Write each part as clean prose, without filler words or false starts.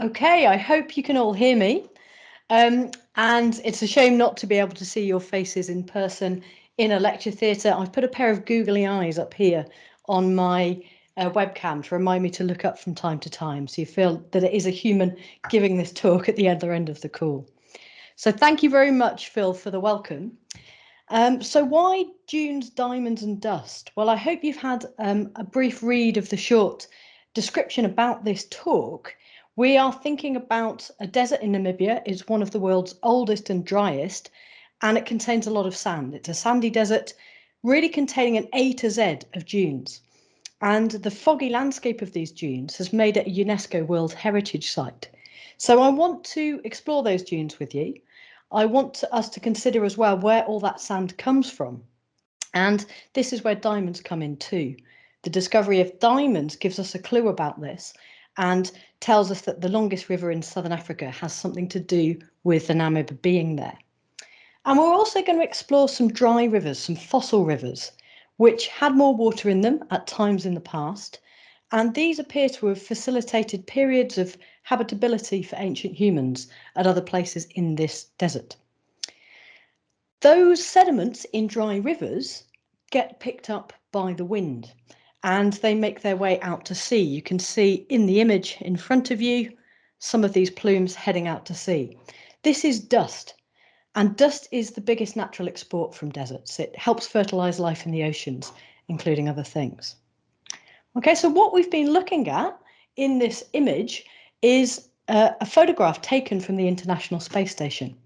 Okay, I hope you can all hear me. And it's a shame not to be able to see your faces in person in a lecture theatre. I've put a pair of googly eyes up here on my webcam to remind me to look up from time to time, so you feel that it is a human giving this talk at the other end of the call. So thank you very much, Phil, for the welcome. So why dunes, diamonds and dust? Well, I hope you've had a brief read of the short description about this talk. We are thinking about a desert in Namibia. It's one of the world's oldest and driest, and it contains a lot of sand. It's a sandy desert, really containing an A to Z of dunes. And the foggy landscape of these dunes has made it a UNESCO World Heritage Site. So I want to explore those dunes with you. I want us to consider as well where all that sand comes from. And this is where diamonds come in too. The discovery of diamonds gives us a clue about this and tells us that the longest river in southern Africa has something to do with the Namib being there. And we're also going to explore some dry rivers, some fossil rivers, which had more water in them at times in the past. And these appear to have facilitated periods of habitability for ancient humans at other places in this desert. Those sediments in dry rivers get picked up by the wind and they make their way out to sea. You can see in the image in front of you some of these plumes heading out to sea. This is dust, and dust is the biggest natural export from deserts. It helps fertilise life in the oceans, including other things. Okay, so what we've been looking at in this image is a photograph taken from the International Space Station.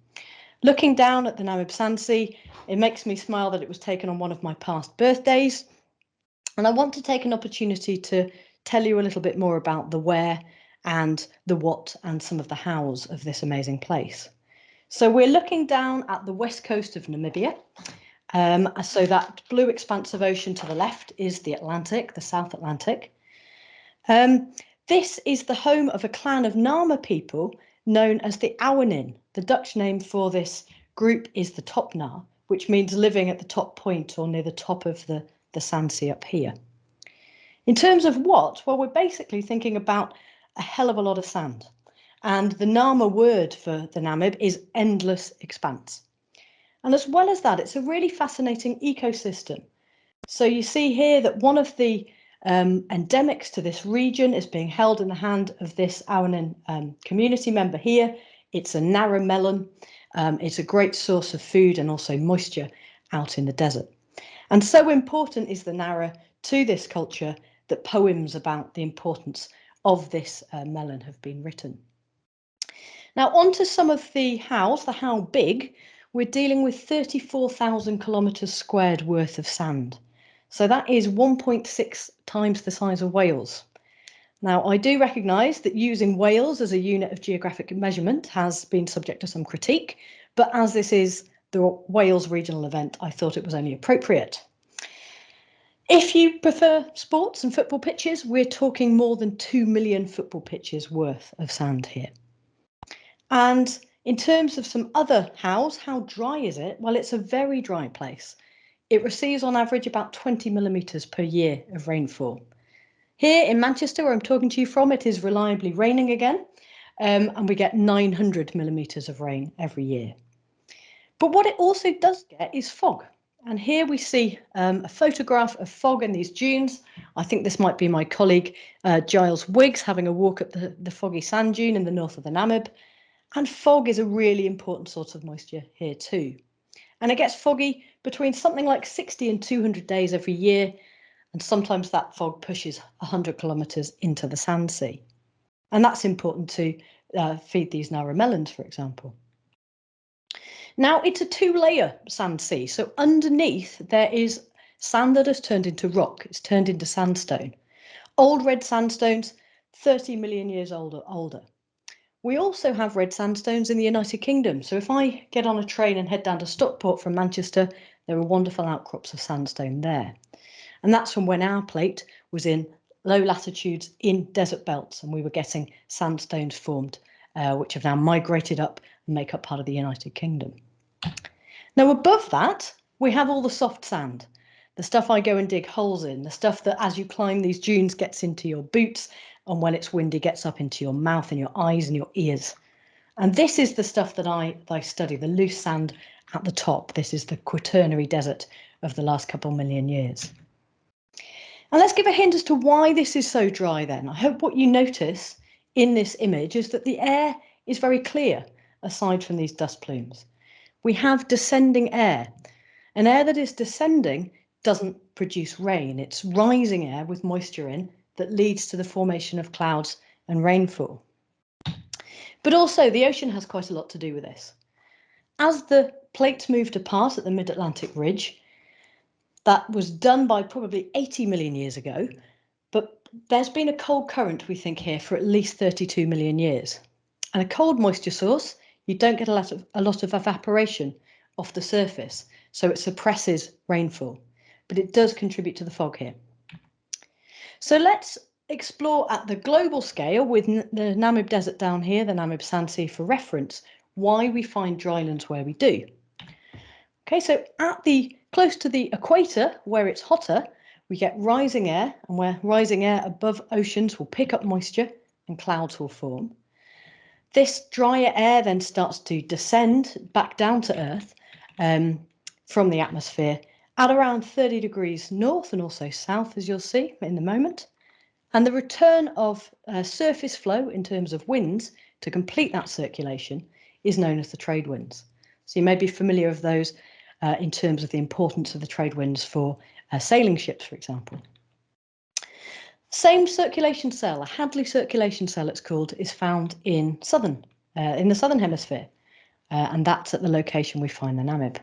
Looking down at the Namib Sand Sea, it makes me smile that it was taken on one of my past birthdays. And I want to take an opportunity to tell you a little bit more about the where and the what and some of the hows of this amazing place. So we're looking down at the west coast of Namibia. So that blue expanse of ocean to the left is the Atlantic, the South Atlantic. This is the home of a clan of Nama people known as the Awanin. The Dutch name for this group is the Topna, which means living at the top point or near the top of the sand sea up here. In terms of what, well, we're basically thinking about a hell of a lot of sand. And the Nama word for the Namib is endless expanse. And as well as that, it's a really fascinating ecosystem. So you see here that one of the endemics to this region is being held in the hand of this Awanin community member here. It's a narrow melon. It's a great source of food and also moisture out in the desert. And so important is the narrow to this culture that poems about the importance of this melon have been written. Now, on to some of the hows, the how big. We're dealing with 34,000 kilometres squared worth of sand. So that is 1.6 times the size of Wales. Now, I do recognise that using Wales as a unit of geographic measurement has been subject to some critique, but as this is the Wales regional event, I thought it was only appropriate. If you prefer sports and football pitches, we're talking more than 2 million football pitches worth of sand here. And in terms of some other hows, how dry is it? Well, it's a very dry place. It receives on average about 20 millimetres per year of rainfall. Here in Manchester, where I'm talking to you from, it is reliably raining again, and we get 900 millimetres of rain every year. But what it also does get is fog. And here we see a photograph of fog in these dunes. I think this might be my colleague Giles Wiggs having a walk up the foggy sand dune in the north of the Namib. And fog is a really important source of moisture here too. And it gets foggy between something like 60 and 200 days every year. And sometimes that fog pushes 100 kilometres into the sand sea. And that's important to feed these narrow melons, for example. Now, it's a two-layer sand sea. So underneath there is sand that has turned into rock. It's turned into sandstone. Old red sandstones, 30 million years older. We also have red sandstones in the United Kingdom. So if I get on a train and head down to Stockport from Manchester, there are wonderful outcrops of sandstone there. And that's from when our plate was in low latitudes in desert belts and we were getting sandstones formed, which have now migrated up and make up part of the United Kingdom. Now above that, we have all the soft sand, the stuff I go and dig holes in, the stuff that as you climb these dunes gets into your boots and when it's windy gets up into your mouth and your eyes and your ears. And this is the stuff that I study, the loose sand at the top. This is the Quaternary Desert of the last couple million years. And let's give a hint as to why this is so dry then. I hope what you notice in this image is that the air is very clear, aside from these dust plumes. We have descending air. An air that is descending doesn't produce rain. It's rising air with moisture in that leads to the formation of clouds and rainfall. But also the ocean has quite a lot to do with this. As the plates moved apart at the mid-Atlantic ridge, that was done by probably 80 million years ago, but there's been a cold current, we think here, for at least 32 million years. And a cold moisture source, you don't get a lot of evaporation off the surface, so it suppresses rainfall, but it does contribute to the fog here. So let's explore at the global scale with the Namib Desert down here, the Namib Sand Sea for reference, why we find drylands where we do. Okay, so close to the equator, where it's hotter, we get rising air, and where rising air above oceans will pick up moisture and clouds will form. This drier air then starts to descend back down to Earth from the atmosphere at around 30 degrees north and also south, as you'll see in the moment. And the return of surface flow in terms of winds to complete that circulation is known as the trade winds. So you may be familiar with those in terms of the importance of the trade winds for sailing ships, for example. Same circulation cell, a Hadley circulation cell it's called, is found in the southern hemisphere, and that's at the location we find the Namib.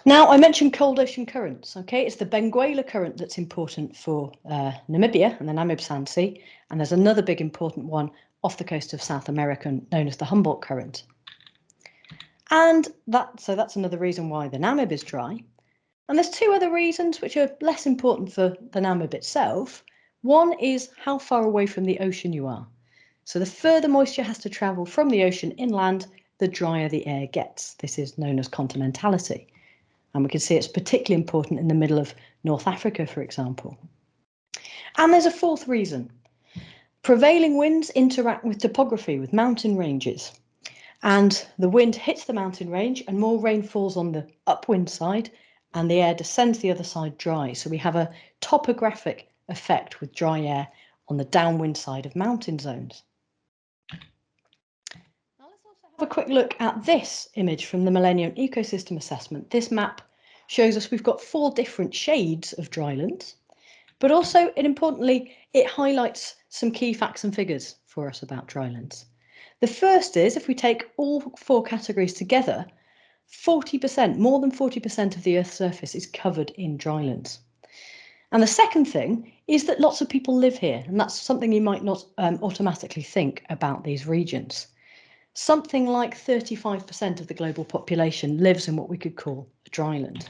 Now, I mentioned cold ocean currents, okay? It's the Benguela current that's important for Namibia and the Namib Sand Sea, and there's another big important one off the coast of South America known as the Humboldt current. And that's another reason why the Namib is dry. And there's two other reasons which are less important for the Namib itself. One is how far away from the ocean you are. So the further moisture has to travel from the ocean inland, the drier the air gets. This is known as continentality. And we can see it's particularly important in the middle of North Africa, for example. And there's a fourth reason. Prevailing winds interact with topography, with mountain ranges. And the wind hits the mountain range and more rain falls on the upwind side and the air descends the other side dry. So we have a topographic effect with dry air on the downwind side of mountain zones. Now let's also have a quick look at this image from the Millennium Ecosystem Assessment. This map shows us we've got 4 different shades of drylands, but also, and importantly, it highlights some key facts and figures for us about drylands. The first is, if we take all 4 categories together, 40%, more than 40% of the Earth's surface is covered in drylands. And the second thing is that lots of people live here, and that's something you might not automatically think about these regions. Something like 35% of the global population lives in what we could call a dryland.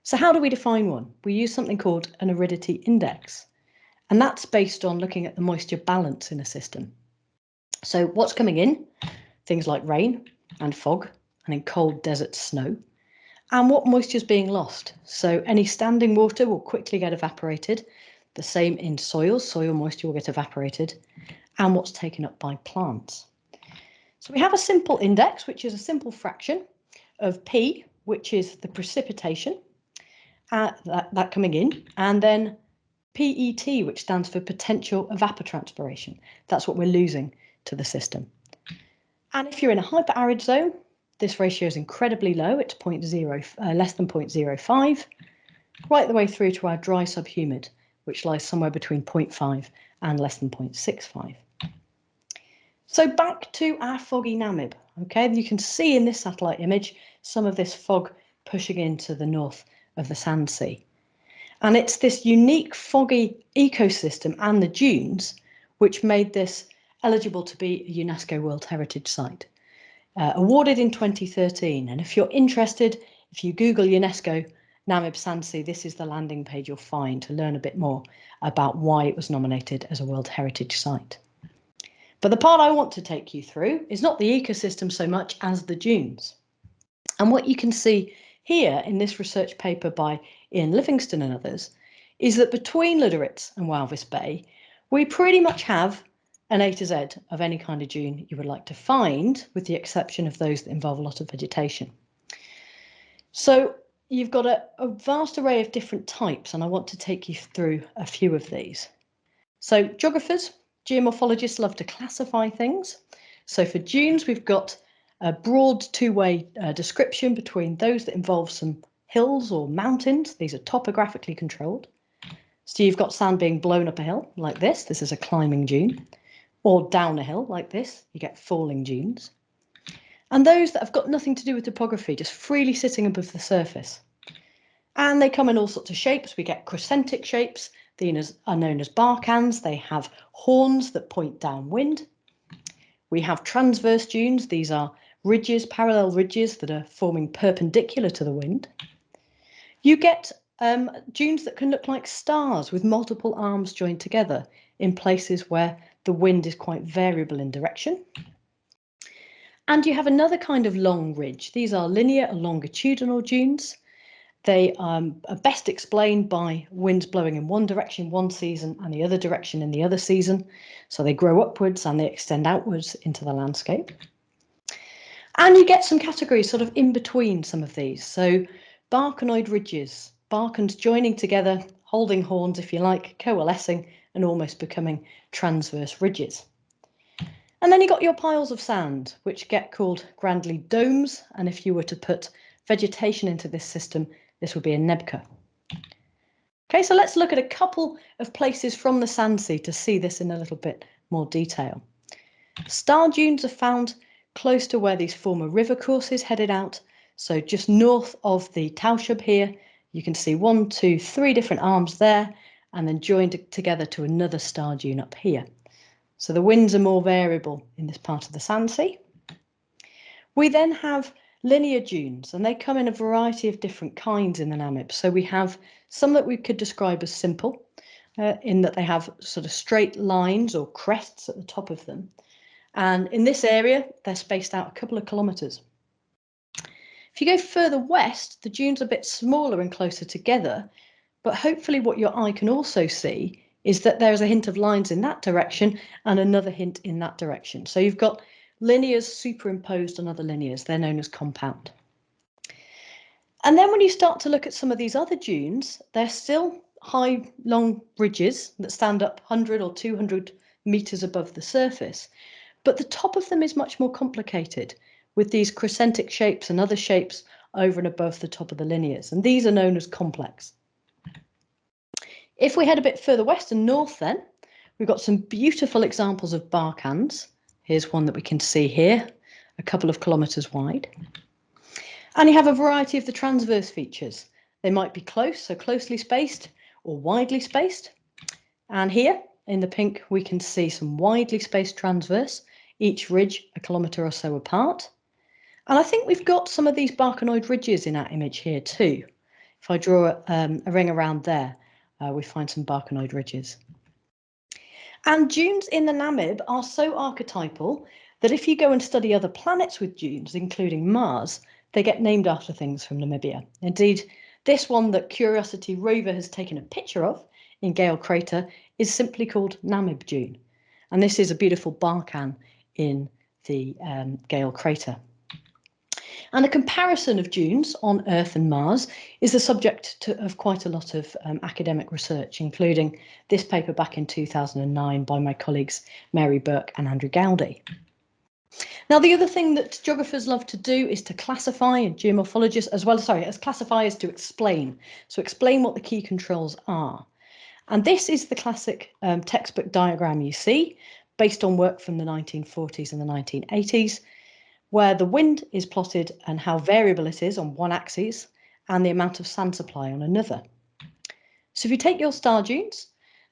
So how do we define one? We use something called an aridity index, and that's based on looking at the moisture balance in a system. So what's coming in? Things like rain and fog, and in cold deserts, snow, and what moisture is being lost. So any standing water will quickly get evaporated. The same in soil moisture will get evaporated, and what's taken up by plants. So we have a simple index, which is a simple fraction of P, which is the precipitation, that coming in, and then PET, which stands for potential evapotranspiration. That's what we're losing to the system. And if you're in a hyper-arid zone, this ratio is incredibly low. It's less than 0.05, right the way through to our dry subhumid, which lies somewhere between 0.5 and less than 0.65. So back to our foggy Namib. Okay, you can see in this satellite image some of this fog pushing into the north of the Sand Sea. And it's this unique foggy ecosystem and the dunes which made this eligible to be a UNESCO World Heritage Site, awarded in 2013. And if you're interested, if you Google UNESCO Namib Sand Sea, this is the landing page you'll find to learn a bit more about why it was nominated as a World Heritage Site. But the part I want to take you through is not the ecosystem so much as the dunes. And what you can see here in this research paper by Ian Livingston and others is that between Lüderitz and Walvis Bay, We pretty much have an A to Z of any kind of dune you would like to find, with the exception of those that involve a lot of vegetation. So you've got a vast array of different types, and I want to take you through a few of these. So geographers, geomorphologists love to classify things. So for dunes, we've got a broad two-way description between those that involve some hills or mountains. These are topographically controlled. So you've got sand being blown up a hill like this. This is a climbing dune. Or down a hill like this. You get falling dunes. And those that have got nothing to do with topography, just freely sitting above the surface. And they come in all sorts of shapes. We get crescentic shapes. These are known as barkhans. They have horns that point downwind. We have transverse dunes. These are ridges, parallel ridges that are forming perpendicular to the wind. You get dunes that can look like stars with multiple arms joined together in places where the wind is quite variable in direction. And you have another kind of long ridge. These are linear or longitudinal dunes. They are best explained by winds blowing in one direction one season and the other direction in the other season. So they grow upwards and they extend outwards into the landscape. And you get some categories sort of in between some of these. So barchanoid ridges, barchans joining together, holding horns if you like, coalescing and almost becoming transverse ridges. And then you got your piles of sand, which get called grandly domes. And if you were to put vegetation into this system, this would be a nebka. Okay, so let's look at a couple of places from the sand sea to see this in a little bit more detail. Star dunes are found close to where these former river courses headed out. So just north of the Tausub here, you can see 1, 2, 3 different arms there, and then joined together to another star dune up here. So the winds are more variable in this part of the sand sea. We then have linear dunes, and they come in a variety of different kinds in the Namib. So we have some that we could describe as simple, in that they have sort of straight lines or crests at the top of them. And in this area, they're spaced out a couple of kilometres. If you go further west, the dunes are a bit smaller and closer together, but hopefully what your eye can also see is that there's a hint of lines in that direction and another hint in that direction. So you've got linears superimposed on other linears. They're known as compound. And then when you start to look at some of these other dunes, they're still high, long ridges that stand up 100 or 200 metres above the surface. But the top of them is much more complicated, with these crescentic shapes and other shapes over and above the top of the linears. And these are known as complex. If we head a bit further west and north then, we've got some beautiful examples of barkhans. Here's one that we can see here, a couple of kilometres wide. And you have a variety of the transverse features. They might be close, so closely spaced, or widely spaced. And here in the pink, we can see some widely spaced transverse, each ridge a kilometre or so apart. And I think we've got some of these barchanoid ridges in our image here too. If I draw a ring around there, we find some barchanoid ridges. And dunes in the Namib are so archetypal that if you go and study other planets with dunes, including Mars, they get named after things from Namibia. Indeed, this one that Curiosity rover has taken a picture of in Gale Crater is simply called Namib Dune. And this is a beautiful barkhan in the Gale Crater. And a comparison of dunes on Earth and Mars is the subject of quite a lot of academic research, including this paper back in 2009 by my colleagues Mary Burke and Andrew Gowdy. Now, the other thing that geographers love to do is to classify, and geomorphologists as classifiers to explain. So explain what the key controls are. And this is the classic textbook diagram you see, based on work from the 1940s and the 1980s, where the wind is plotted and how variable it is on one axis and the amount of sand supply on another. So if you take your star dunes,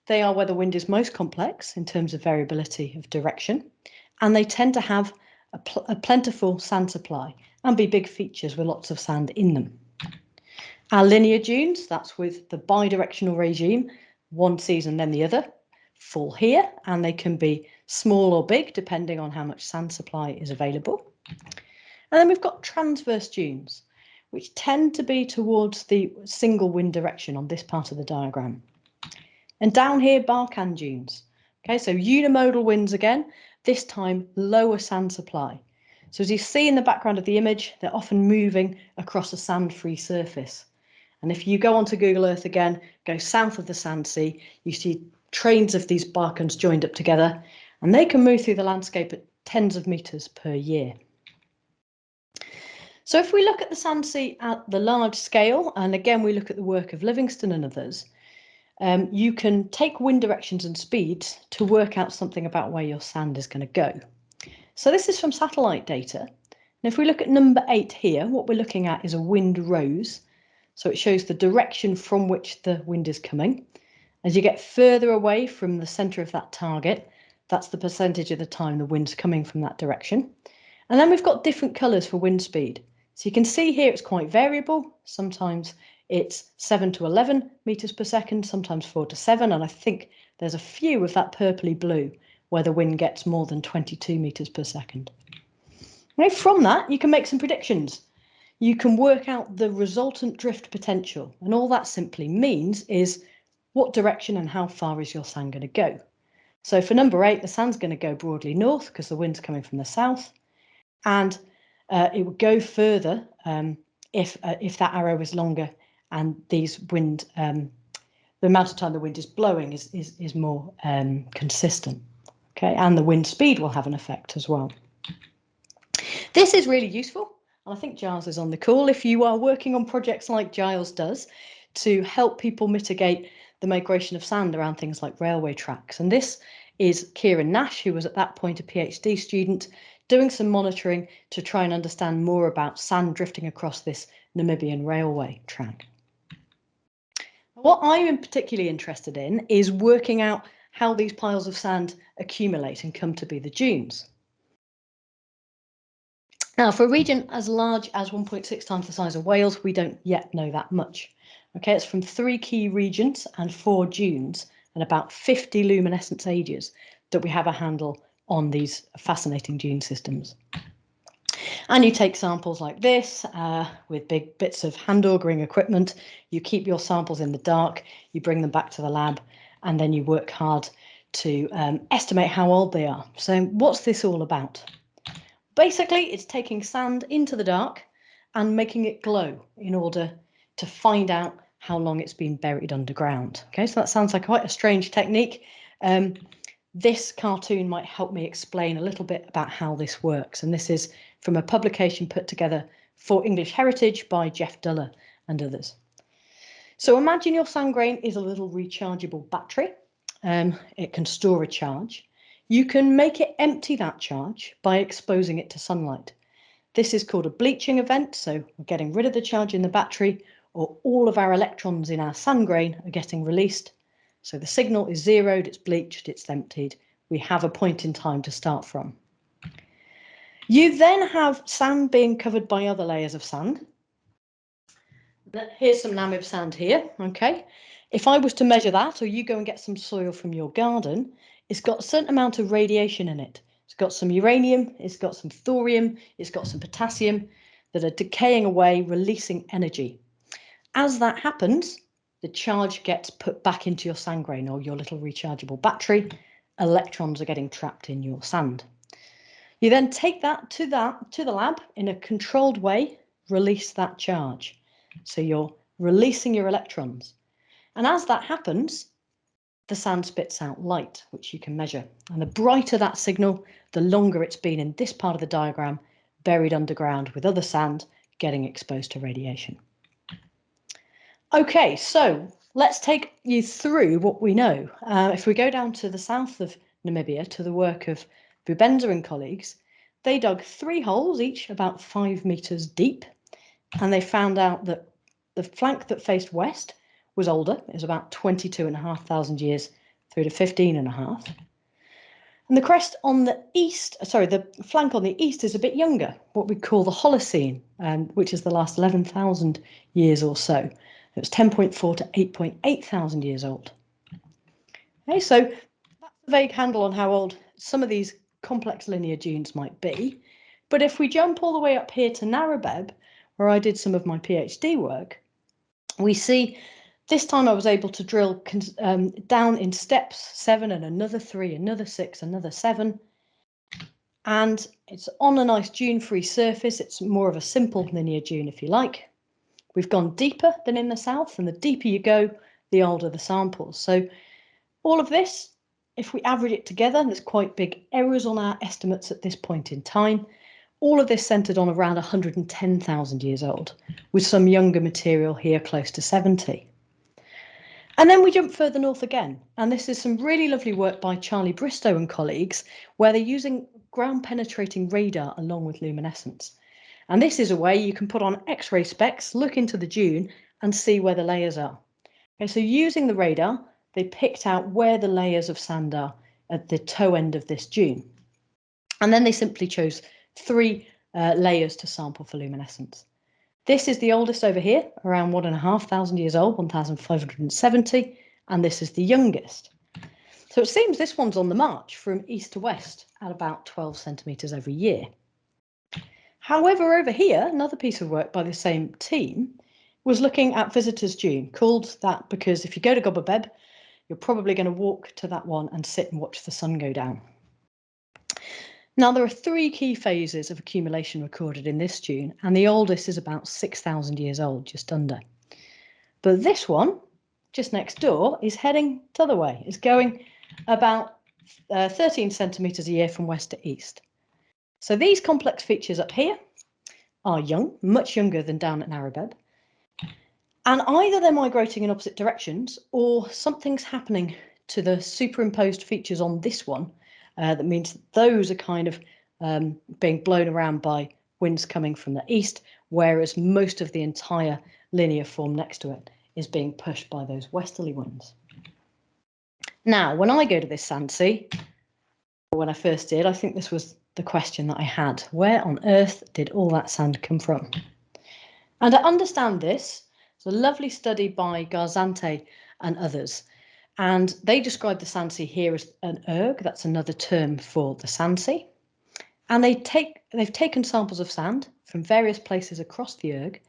they are where the wind is most complex in terms of variability of direction, and they tend to have a plentiful sand supply and be big features with lots of sand in them. Our linear dunes, that's with the bidirectional regime, one season then the other, fall here, and they can be small or big depending on how much sand supply is available. And then we've got transverse dunes, which tend to be towards the single wind direction on this part of the diagram. And down here, barkhan dunes, Okay, so unimodal winds again, this time lower sand supply. So as you see in the background of the image, they're often moving across a sand-free surface. And if you go onto Google Earth again, go south of the sand sea, you see trains of these barkons joined up together, and they can move through the landscape at tens of meters per year. So if we look at the sand sea at the large scale, and again we look at the work of Livingstone and others, you can take wind directions and speeds to work out something about where your sand is going to go. So this is from satellite data. And if we look at number 8 here, what we're looking at is a wind rose. So it shows the direction from which the wind is coming. As you get further away from the centre of that target, that's the percentage of the time the wind's coming from that direction. And then we've got different colours for wind speed. So you can see here it's quite variable. Sometimes it's 7 to 11 metres per second, sometimes 4 to 7. And I think there's a few of that purpley blue where the wind gets more than 22 metres per second. Now from that, you can make some predictions. You can work out the resultant drift potential. And all that simply means is what direction and how far is your sand going to go. So for number 8, the sand's going to go broadly north because the wind's coming from the south. And it would go further if that arrow is longer and these wind, the amount of time the wind is blowing is more consistent. Okay, and the wind speed will have an effect as well. This is really useful, and I think Giles is on the call if you are working on projects like Giles does to help people mitigate the migration of sand around things like railway tracks. And this is Kieran Nash, who was at that point a PhD student, doing some monitoring to try and understand more about sand drifting across this Namibian railway track. What I'm particularly interested in is working out how these piles of sand accumulate and come to be the dunes. Now, for a region as large as 1.6 times the size of Wales, we don't yet know that much. Okay, it's from 3 key regions and 4 dunes and about 50 luminescence ages that we have a handle on these fascinating dune systems. And you take samples like this with big bits of hand augering equipment. You keep your samples in the dark, you bring them back to the lab, and then you work hard to estimate how old they are. So what's this all about? Basically, it's taking sand into the dark and making it glow in order to find out how long it's been buried underground. Okay, so that sounds like quite a strange technique. This cartoon might help me explain a little bit about how this works. And this is from a publication put together for English Heritage by Jeff Duller and others. So imagine your sand grain is a little rechargeable battery. It can store a charge. You can make it empty that charge by exposing it to sunlight. This is called a bleaching event, so we're getting rid of the charge in the battery, or all of our electrons in our sand grain are getting released. So the signal is zeroed, it's bleached, it's emptied. We have a point in time to start from. You then have sand being covered by other layers of sand. Here's some Namib sand here, okay? If I was to measure that, or you go and get some soil from your garden, it's got a certain amount of radiation in it. It's got some uranium, it's got some thorium, it's got some potassium that are decaying away, releasing energy. As that happens, the charge gets put back into your sand grain or your little rechargeable battery. Electrons are getting trapped in your sand. You then take that to the lab in a controlled way, release that charge. So you're releasing your electrons. And as that happens, the sand spits out light, which you can measure. And the brighter that signal, the longer it's been in this part of the diagram, buried underground with other sand, getting exposed to radiation. Okay, so let's take you through what we know. If we go down to the south of Namibia, to the work of Bubenza and colleagues, they dug 3 holes, each about 5 meters deep, and they found out that the flank that faced west was older. It was about 22,500 years through to 15,500. And the crest on the east, the flank on the east is a bit younger, what we call the Holocene, which is the last 11,000 years or so. It's 10.4 to 8.8 thousand years old. Okay, so that's a vague handle on how old some of these complex linear dunes might be. But if we jump all the way up here to Narrabeb, where I did some of my PhD work, we see This time I was able to drill down in steps 7 and another 3, another 6, another 7. And it's on a nice dune-free surface. It's more of a simple linear dune, if you like. We've gone deeper than in the south, and the deeper you go, the older the samples. So all of this, if we average it together, there's quite big errors on our estimates at this point in time. All of this centred on around 110,000 years old, with some younger material here close to 70. And then we jump further north again, and this is some really lovely work by Charlie Bristow and colleagues, where they're using ground-penetrating radar along with luminescence. And this is a way you can put on X-ray specs, look into the dune, and see where the layers are. Okay, so using the radar, they picked out where the layers of sand are at the toe end of this dune. And then they simply chose 3 layers to sample for luminescence. This is the oldest over here, around 1,500 years old, 1,570, and this is the youngest. So it seems this one's on the march from east to west at about 12 centimetres every year. However, over here, another piece of work by the same team was looking at Visitors Dune, called that because if you go to Gobabeb, you're probably going to walk to that one and sit and watch the sun go down. Now, there are 3 key phases of accumulation recorded in this dune, and the oldest is about 6,000 years old, just under. But this one, just next door, is heading the other way. It's going about 13 centimetres a year from west to east. So these complex features up here are young, much younger than down at Narrabeb. And either they're migrating in opposite directions or something's happening to the superimposed features on this one. That means that those are kind of being blown around by winds coming from the east, whereas most of the entire linear form next to it is being pushed by those westerly winds. Now, when I go to this sand sea, when I first did, I think this was the question that I had. Where on earth did all that sand come from? And to understand this, it's a lovely study by Garzante and others. And they describe the sand sea here as an erg, that's another term for the sand sea. And they've taken samples of sand from various places across the erg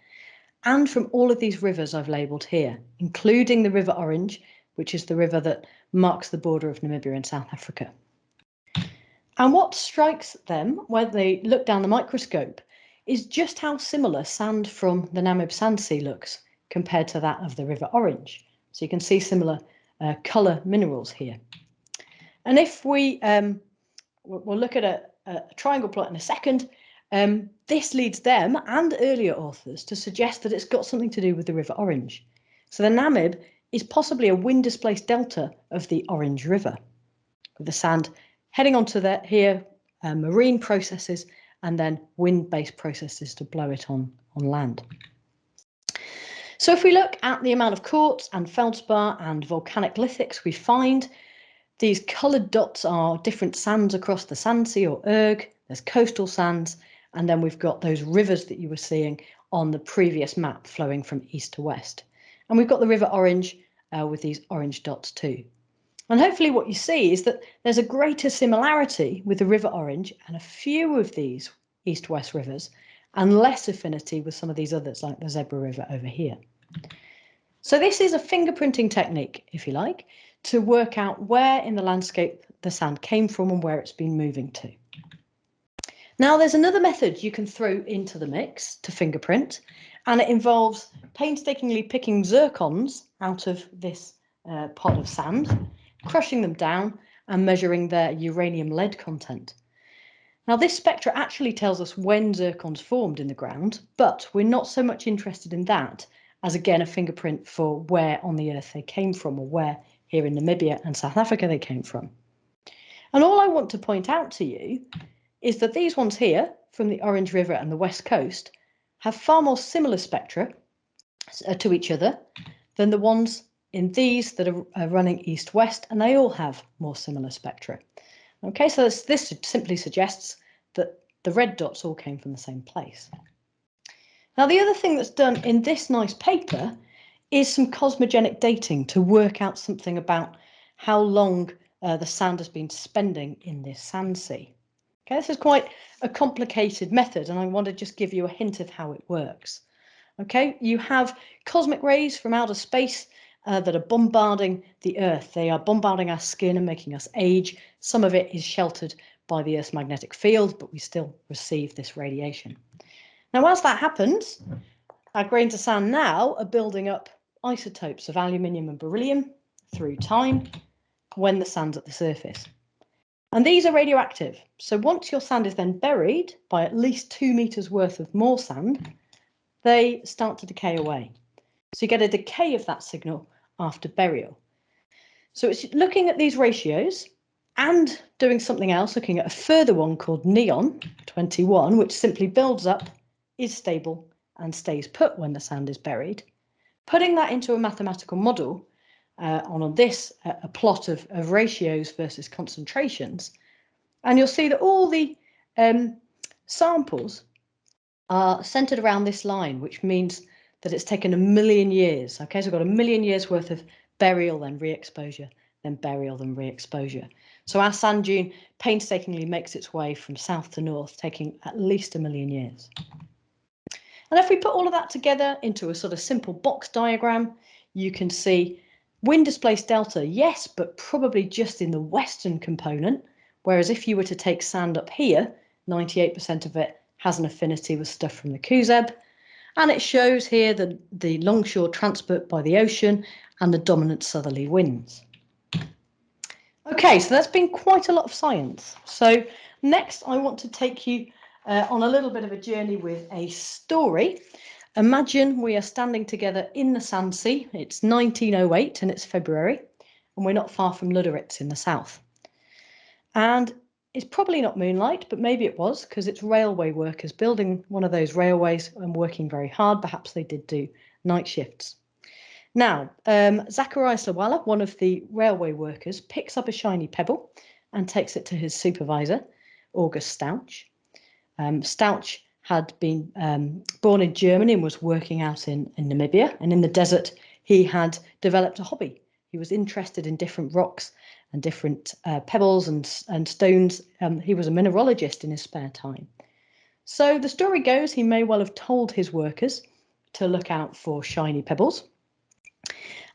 and from all of these rivers I've labelled here, including the River Orange, which is the river that marks the border of Namibia and South Africa. And what strikes them when they look down the microscope is just how similar sand from the Namib Sand Sea looks compared to that of the River Orange. So you can see similar colour minerals here. And if we'll look at a triangle plot in a second, this leads them and earlier authors to suggest that it's got something to do with the River Orange. So the Namib is possibly a wind-displaced delta of the Orange River, with the sand heading onto here, marine processes, and then wind-based processes to blow it on land. So if we look at the amount of quartz and feldspar and volcanic lithics we find, these coloured dots are different sands across the sand sea or erg. There's coastal sands, and then we've got those rivers that you were seeing on the previous map flowing from east to west. And we've got the River Orange with these orange dots too. And hopefully what you see is that there's a greater similarity with the River Orange and a few of these east-west rivers, and less affinity with some of these others like the Zebra River over here. So this is a fingerprinting technique, if you like, to work out where in the landscape the sand came from and where it's been moving to. Now there's another method you can throw into the mix to fingerprint, and it involves painstakingly picking zircons out of this pot of sand, crushing them down and measuring their uranium lead content. Now this spectra actually tells us when zircons formed in the ground, but we're not so much interested in that as again a fingerprint for where on the earth they came from, or where here in Namibia and South Africa they came from. And all I want to point out to you is that these ones here from the Orange River and the West Coast have far more similar spectra to each other than the ones in these that are running east-west, and they all have more similar spectra. Okay, so this simply suggests that the red dots all came from the same place. Now, the other thing that's done in this nice paper is some cosmogenic dating to work out something about how long the sand has been spending in this sand sea. Okay, this is quite a complicated method, and I want to just give you a hint of how it works. Okay, you have cosmic rays from outer space that are bombarding the Earth. They are bombarding our skin and making us age. Some of it is sheltered by the Earth's magnetic field, but we still receive this radiation. Now, as that happens, our grains of sand now are building up isotopes of aluminium and beryllium through time when the sand's at the surface. And these are radioactive. So once your sand is then buried by at least 2 meters worth of more sand, they start to decay away. So you get a decay of that signal after burial. So it's looking at these ratios and doing something else, looking at a further one called neon 21, which simply builds up, is stable, and stays put when the sand is buried. Putting that into a mathematical model on this, a plot of ratios versus concentrations, and you'll see that all the samples are centered around this line, which means that it's taken 1 million years. Okay, so we've got 1 million years worth of burial, then re-exposure, then burial, then re-exposure. So our sand dune painstakingly makes its way from south to north, taking at least 1 million years. And if we put all of that together into a sort of simple box diagram, you can see wind displaced delta, yes, but probably just in the western component. Whereas if you were to take sand up here, 98% of it has an affinity with stuff from the Kuzeb. And it shows here the longshore transport by the ocean and the dominant southerly winds. Okay, so that's been quite a lot of science. So next I want to take you on a little bit of a journey with a story. Imagine we are standing together in the Sand Sea. It's 1908 and it's February, and we're not far from Lüderitz in the south. And it's probably not moonlight, but maybe it was, because it's railway workers building one of those railways and working very hard. Perhaps they did do night shifts. Now, Zacharias Lawala, one of the railway workers, picks up a shiny pebble and takes it to his supervisor, August Stauch. Stauch had been born in Germany and was working out in Namibia, and in the desert he had developed a hobby. He was interested in different rocks and different pebbles and stones. He was a mineralogist in his spare time. So the story goes he may well have told his workers to look out for shiny pebbles.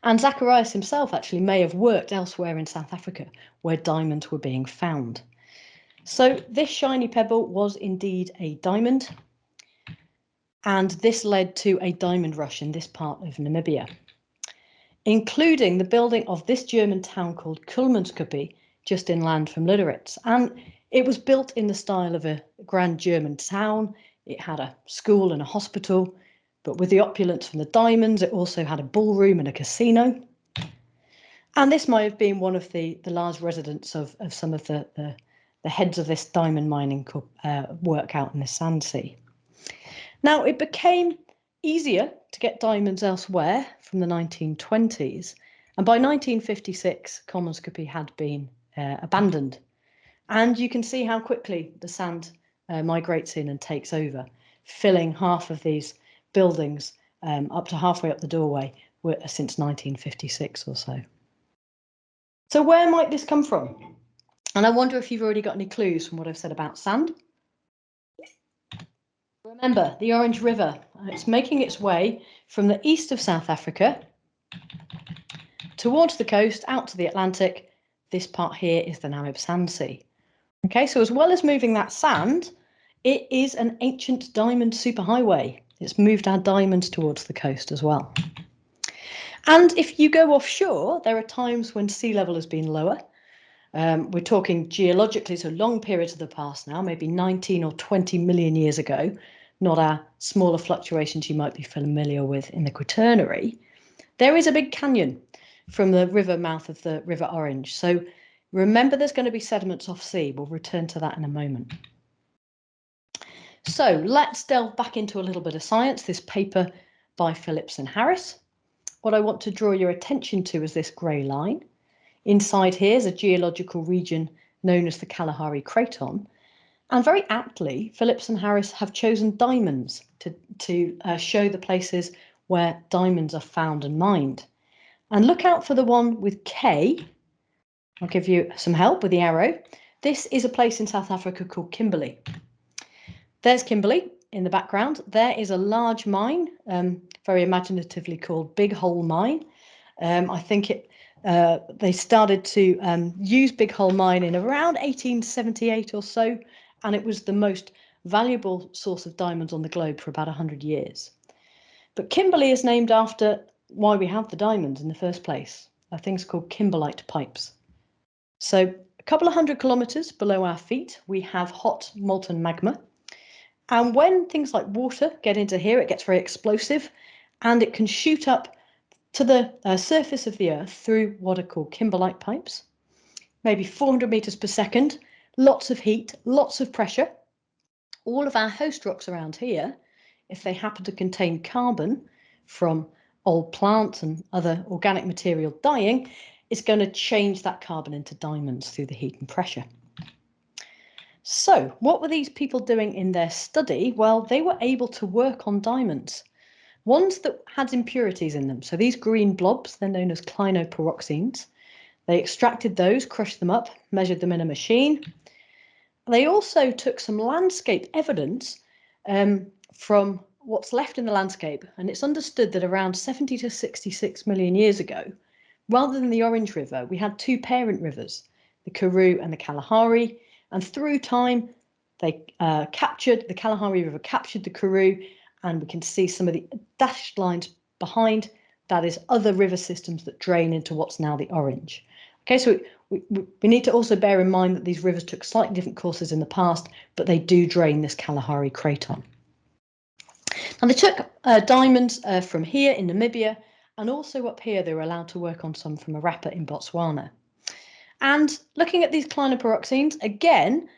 And Zacharias himself actually may have worked elsewhere in South Africa where diamonds were being found. So this shiny pebble was indeed a diamond, and this led to a diamond rush in this part of Namibia, including the building of this German town called Kulmenskuppie, just inland from Lüderitz. And it was built in the style of a grand German town. It had a school and a hospital, but with the opulence from the diamonds, it also had a ballroom and a casino. And this might have been one of the large residents of some of the heads of this diamond mining work out in the Sand Sea. Now, it became easier to get diamonds elsewhere from the 1920s, and by 1956, Kulmenskuppie had been abandoned. And you can see how quickly the sand migrates in and takes over, filling half of these buildings up to halfway up the doorway since 1956 or so. So where might this come from? And I wonder if you've already got any clues from what I've said about sand. Remember, the Orange River, it's making its way from the east of South Africa towards the coast, out to the Atlantic. This part here is the Namib Sand Sea. Okay, so as well as moving that sand, it is an ancient diamond superhighway. It's moved our diamonds towards the coast as well. And if you go offshore, there are times when sea level has been lower. We're talking geologically, so long periods of the past now, maybe 19 or 20 million years ago, not our smaller fluctuations you might be familiar with in the Quaternary. There is a big canyon from the river mouth of the River Orange. So remember, there's going to be sediments off sea. We'll return to that in a moment. So let's delve back into a little bit of science, this paper by Phillips and Harris. What I want to draw your attention to is this grey line. Inside here is a geological region known as the Kalahari Craton. And very aptly, Phillips and Harris have chosen diamonds to show the places where diamonds are found and mined. And look out for the one with K. I'll give you some help with the arrow. This is a place in South Africa called Kimberley. There's Kimberley in the background. There is a large mine, very imaginatively called Big Hole Mine. I think they started to use big hole mining around 1878 or so, and it was the most valuable source of diamonds on the globe for about 100 years. But Kimberley is named after why we have the diamonds in the first place. Things called kimberlite pipes. So a couple of 100 kilometers below our feet, we have hot molten magma. And when things like water get into here, it gets very explosive and it can shoot up to the surface of the earth through what are called kimberlite pipes, maybe 400 meters per second, lots of heat, lots of pressure. All of our host rocks around here, if they happen to contain carbon from old plants and other organic material dying, is going to change that carbon into diamonds through the heat and pressure. So what were these people doing in their study? Well, they were able to work on diamonds, ones that had impurities in them. So these green blobs, they're known as clinopyroxenes. They extracted those, crushed them up, measured them in a machine. They also took some landscape evidence from what's left in the landscape, and it's understood that around 70 to 66 million years ago, rather than the Orange River, we had two parent rivers, the Karoo and the Kalahari, and through time they captured, the Kalahari River captured the Karoo, and we can see some of the dashed lines behind, that is other river systems that drain into what's now the Orange. Okay, so we need to also bear in mind that these rivers took slightly different courses in the past, but they do drain this Kalahari Craton. Now they took diamonds from here in Namibia, and also up here they were allowed to work on some from Arapa in Botswana. And looking at these clinopyroxenes, again,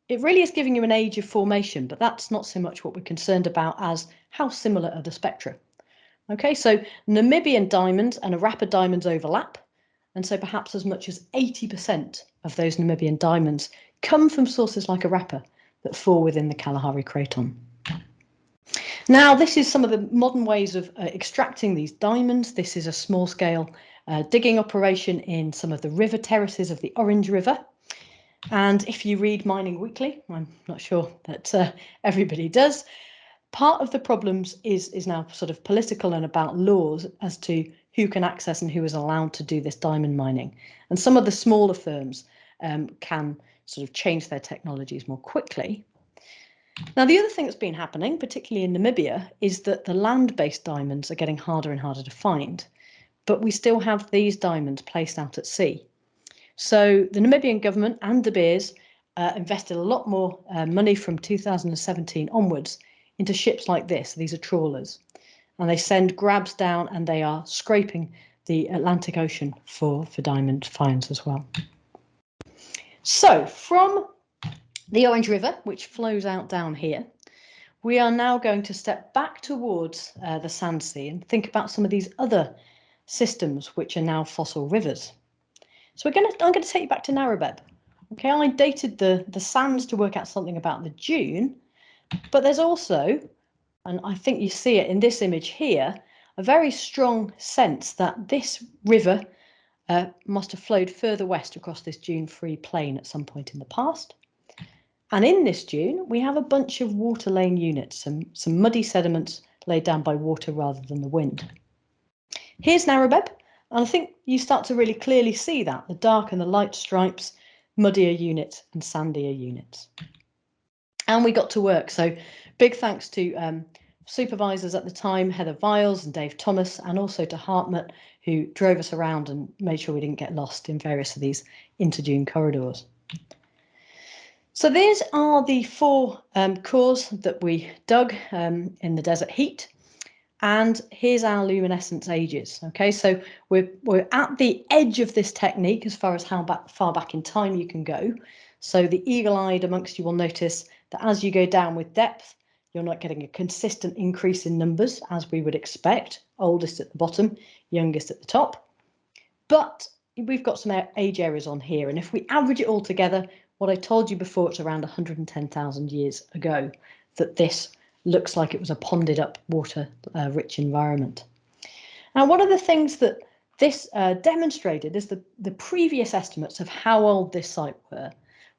it really is giving you an age of formation, but that's not so much what we're concerned about as how similar are the spectra. Okay, so Namibian diamonds and Arapa diamonds overlap. And so perhaps as much as 80% of those Namibian diamonds come from sources like Arapa that fall within the Kalahari Craton. Now, this is some of the modern ways of extracting these diamonds. This is a small-scale digging operation in some of the river terraces of the Orange River. And if you read Mining Weekly, I'm not sure that everybody does, part of the problems is now sort of political and about laws as to who can access and who is allowed to do this diamond mining. And some of the smaller firms can sort of change their technologies more quickly. Now, the other thing that's been happening, particularly in Namibia, is that the land-based diamonds are getting harder and harder to find, but we still have these diamonds placed out at sea. So the Namibian government and De Beers invested a lot more money from 2017 onwards into ships like this. These are trawlers, and they send grabs down and they are scraping the Atlantic Ocean for diamond finds as well. So from the Orange River, which flows out down here, we are now going to step back towards the Sand Sea and think about some of these other systems which are now fossil rivers. So I'm going to take you back to Narrabeb. Okay, I dated the sands to work out something about the dune, but there's also, and I think you see it in this image here, a very strong sense that this river must have flowed further west across this dune-free plain at some point in the past. And in this dune, we have a bunch of water lane units, some muddy sediments laid down by water rather than the wind. Here's Narrabeb, and I think you start to really clearly see that, the dark and the light stripes, muddier units and sandier units. And we got to work, so big thanks to supervisors at the time, Heather Viles and Dave Thomas, and also to Hartmut, who drove us around and made sure we didn't get lost in various of these interdune corridors. So these are the four cores that we dug in the desert heat. And here's our luminescence ages. Okay, so we're at the edge of this technique as far as how far back in time you can go. So the eagle-eyed amongst you will notice that as you go down with depth, you're not getting a consistent increase in numbers as we would expect, oldest at the bottom, youngest at the top. But we've got some age errors on here, and if we average it all together, what I told you before, it's around 110,000 years ago that this looks like it was a ponded up water rich environment. Now, one of the things that this demonstrated is the previous estimates of how old this site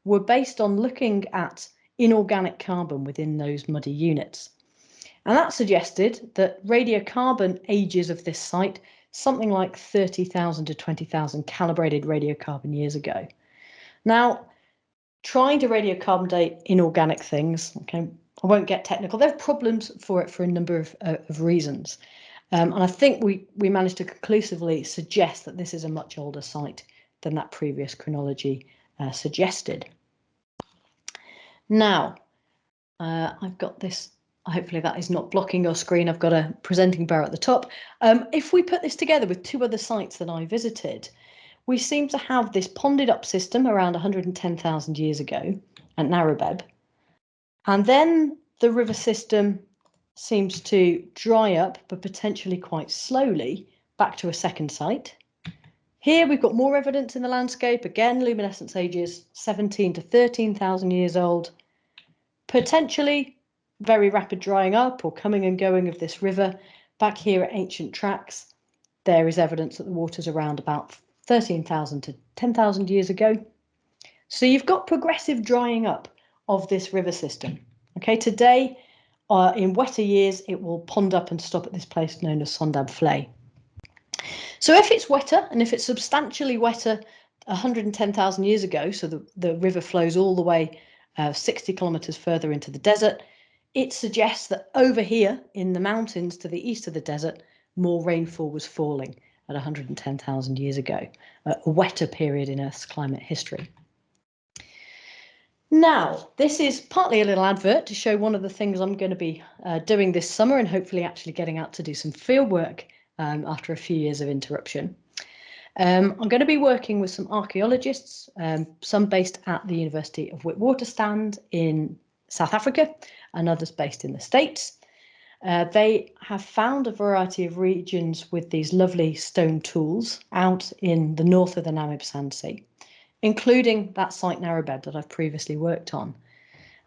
were based on looking at inorganic carbon within those muddy units. And that suggested that radiocarbon ages of this site something like 30,000 to 20,000 calibrated radiocarbon years ago. Now, trying to radiocarbon date inorganic things, okay, I won't get technical. There are problems for it for a number of reasons. And I think we managed to conclusively suggest that this is a much older site than that previous chronology suggested. Now, I've got this, hopefully that is not blocking your screen. I've got a presenting bar at the top. If we put this together with two other sites that I visited, we seem to have this ponded up system around 110,000 years ago at Narrabeb. And then the river system seems to dry up, but potentially quite slowly, back to a second site. Here we've got more evidence in the landscape. Again, luminescence ages 17 to 13,000 years old. Potentially very rapid drying up or coming and going of this river. Back here at ancient tracks, there is evidence that the water's around about 13,000 to 10,000 years ago. So you've got progressive drying up of this river system. Okay, today, in wetter years, it will pond up and stop at this place known as Sondab Flay. So if it's wetter, and if it's substantially wetter 110,000 years ago, so the river flows all the way 60 kilometres further into the desert, it suggests that over here in the mountains to the east of the desert, more rainfall was falling at 110,000 years ago, a wetter period in Earth's climate history. Now, this is partly a little advert to show one of the things I'm going to be doing this summer and hopefully actually getting out to do some field work after a few years of interruption. I'm going to be working with some archaeologists, some based at the University of Witwatersrand in South Africa and others based in the States. They have found a variety of regions with these lovely stone tools out in the north of the Namib Sandsea, including that site Narrabeb that I've previously worked on.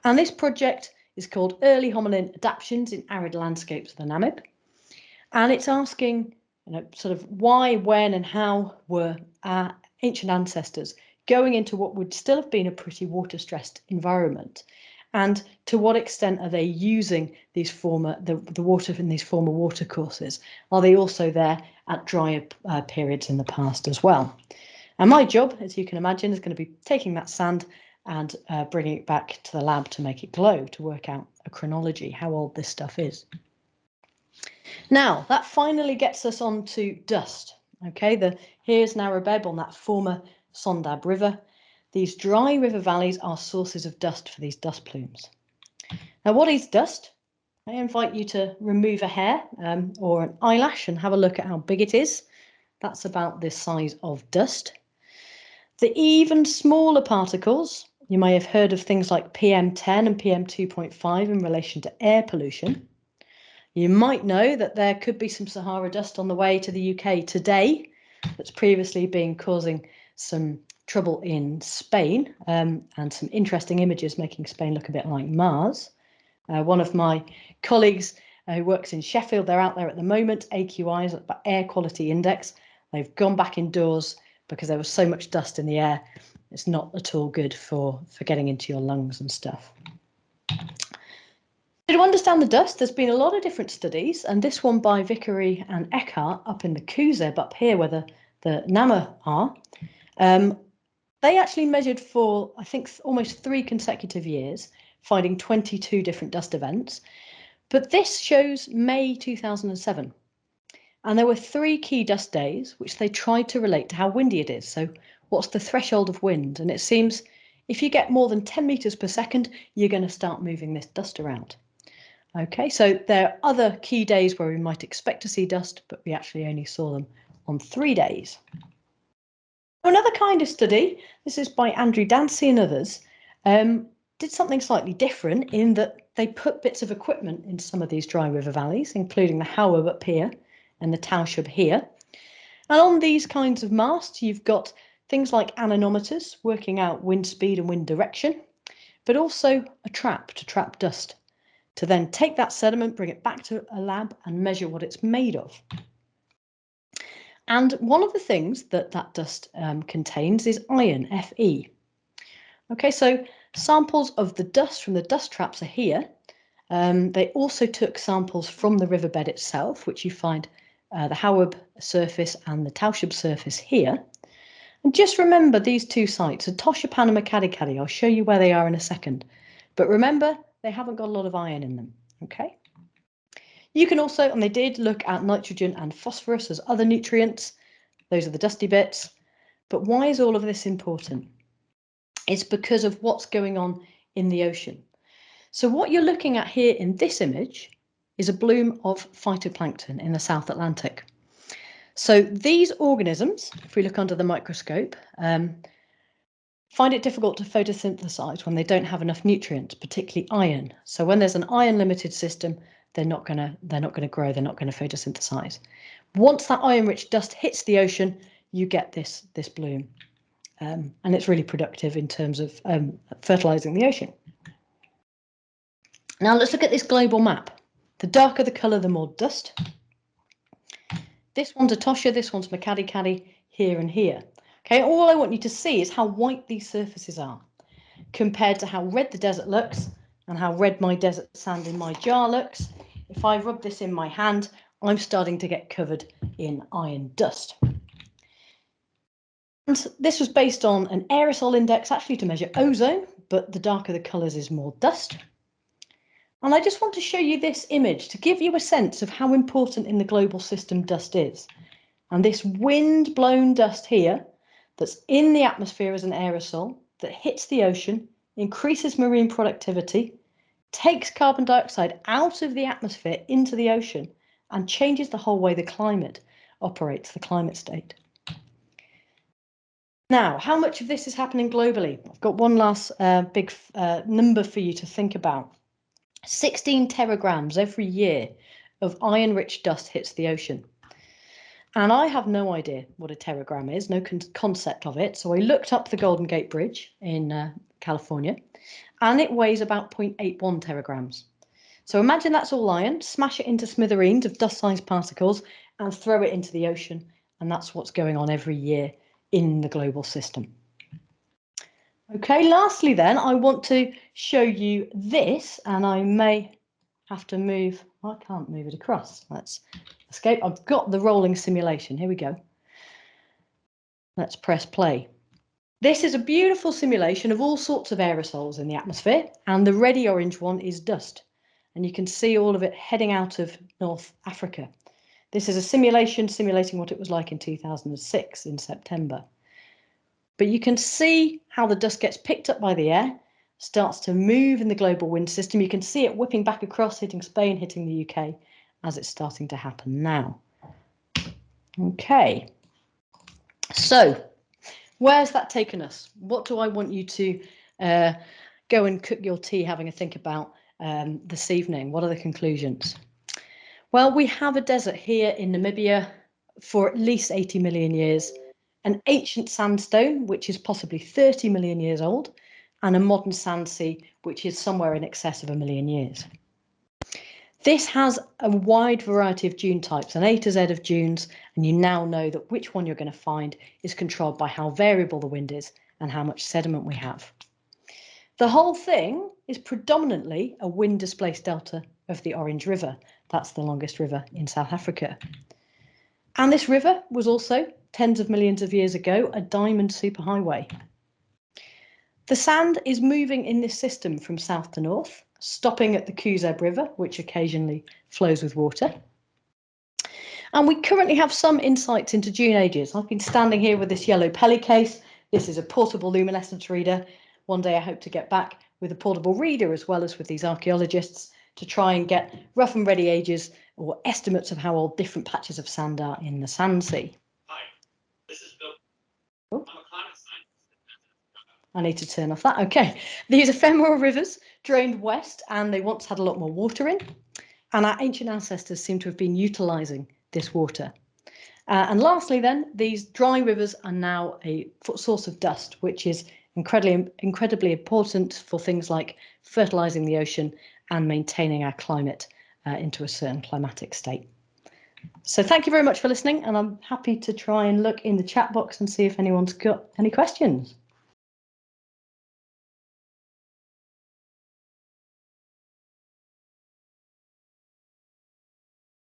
And this project is called Early Hominin Adaptations in Arid Landscapes of the Namib. And it's asking, sort of why, when and how were our ancient ancestors going into what would still have been a pretty water-stressed environment? And to what extent are they using these the water in these former watercourses? Are they also there at drier periods in the past as well? And my job, as you can imagine, is going to be taking that sand and bringing it back to the lab to make it glow, to work out a chronology, how old this stuff is. Now, that finally gets us on to dust. Okay, here's Narrabeb on that former Sondab River. These dry river valleys are sources of dust for these dust plumes. Now, what is dust? I invite you to remove a hair or an eyelash and have a look at how big it is. That's about the size of dust. The even smaller particles, you may have heard of things like PM10 and PM2.5 in relation to air pollution. You might know that there could be some Sahara dust on the way to the UK today that's previously been causing some trouble in Spain and some interesting images making Spain look a bit like Mars. One of my colleagues who works in Sheffield, they're out there at the moment, AQI, Air Quality Index. They've gone back indoors because there was so much dust in the air. It's not at all good for getting into your lungs and stuff. To understand the dust, there's been a lot of different studies, and this one by Vickery and Eckhart up in the Kuzeb up here where the Nama are. They actually measured for, I think, almost 3 consecutive years, finding 22 different dust events. But this shows May 2007. And there were 3 key dust days, which they tried to relate to how windy it is. So what's the threshold of wind? And it seems if you get more than 10 meters per second, you're going to start moving this dust around. Okay, so there are other key days where we might expect to see dust, but we actually only saw them on 3 days. Another kind of study, this is by Andrew Dancy and others, did something slightly different in that they put bits of equipment in some of these dry river valleys, including the Howab up here and the Taushup here. And on these kinds of masts, you've got things like anemometers working out wind speed and wind direction, but also a trap to trap dust, to then take that sediment, bring it back to a lab and measure what it's made of. And one of the things that dust contains is iron, Fe. Okay, so samples of the dust from the dust traps are here, They also took samples from the riverbed itself, which you find the Howab surface and the Tausug surface here. And just remember these two sites, Atoshapana and Makadikadi. I'll show you where they are in a second. But remember, they haven't got a lot of iron in them, okay? You can also, and they did, look at nitrogen and phosphorus as other nutrients. Those are the dusty bits. But why is all of this important? It's because of what's going on in the ocean. So what you're looking at here in this image is a bloom of phytoplankton in the South Atlantic. So these organisms, if we look under the microscope, find it difficult to photosynthesize when they don't have enough nutrients, particularly iron. So when there's an iron-limited system, they're not going to grow. They're not going to photosynthesize. Once that iron-rich dust hits the ocean, you get this bloom, and it's really productive in terms of fertilizing the ocean. Now let's look at this global map. The darker the colour, the more dust. This one's Etosha, this one's Makadikadi, here and here. Okay, all I want you to see is how white these surfaces are compared to how red the desert looks and how red my desert sand in my jar looks. If I rub this in my hand, I'm starting to get covered in iron dust. And this was based on an aerosol index actually to measure ozone, but the darker the colours is more dust. And I just want to show you this image to give you a sense of how important in the global system dust is. And this wind-blown dust here that's in the atmosphere as an aerosol that hits the ocean, increases marine productivity, takes carbon dioxide out of the atmosphere into the ocean, and changes the whole way the climate operates, the climate state. Now, how much of this is happening globally? I've got one last big number for you to think about. 16 teragrams every year of iron-rich dust hits the ocean. And I have no idea what a teragram is, no concept of it. So I looked up the Golden Gate Bridge in California, and it weighs about 0.81 teragrams. So imagine that's all iron, smash it into smithereens of dust-sized particles and throw it into the ocean. And that's what's going on every year in the global system. Okay, lastly then, I want to show you this, and I may have to move, I can't move it across. Let's escape. I've got the rolling simulation. Here we go. Let's press play. This is a beautiful simulation of all sorts of aerosols in the atmosphere, and the reddy orange one is dust. And you can see all of it heading out of North Africa. This is a simulation simulating what it was like in 2006 in September. But you can see how the dust gets picked up by the air, starts to move in the global wind system. You can see it whipping back across, hitting Spain, hitting the UK, as it's starting to happen now. Okay, so where's that taken us? What do I want you to go and cook your tea having a think about this evening? What are the conclusions? Well, we have a desert here in Namibia for at least 80 million years, an ancient sandstone, which is possibly 30 million years old, and a modern sand sea, which is somewhere in excess of 1 million years. This has a wide variety of dune types, an A to Z of dunes, and you now know that which one you're going to find is controlled by how variable the wind is and how much sediment we have. The whole thing is predominantly a wind-displaced delta of the Orange River. That's the longest river in South Africa. And this river was also, tens of millions of years ago, a diamond superhighway. The sand is moving in this system from south to north, stopping at the Kuzeb River, which occasionally flows with water. And we currently have some insights into dune ages. I've been standing here with this yellow Pelly case. This is a portable luminescence reader. One day I hope to get back with a portable reader as well as with these archaeologists to try and get rough and ready ages or estimates of how old different patches of sand are in the sand sea. Hi, this is Bill. Oh. I'm a climate scientist. I need to turn off that. Okay, these ephemeral rivers drained west and they once had a lot more water in, and our ancient ancestors seem to have been utilising this water. And lastly then, these dry rivers are now a source of dust, which is incredibly important for things like fertilising the ocean and maintaining our climate into a certain climatic state. So thank you very much for listening, and I'm happy to try and look in the chat box and see if anyone's got any questions.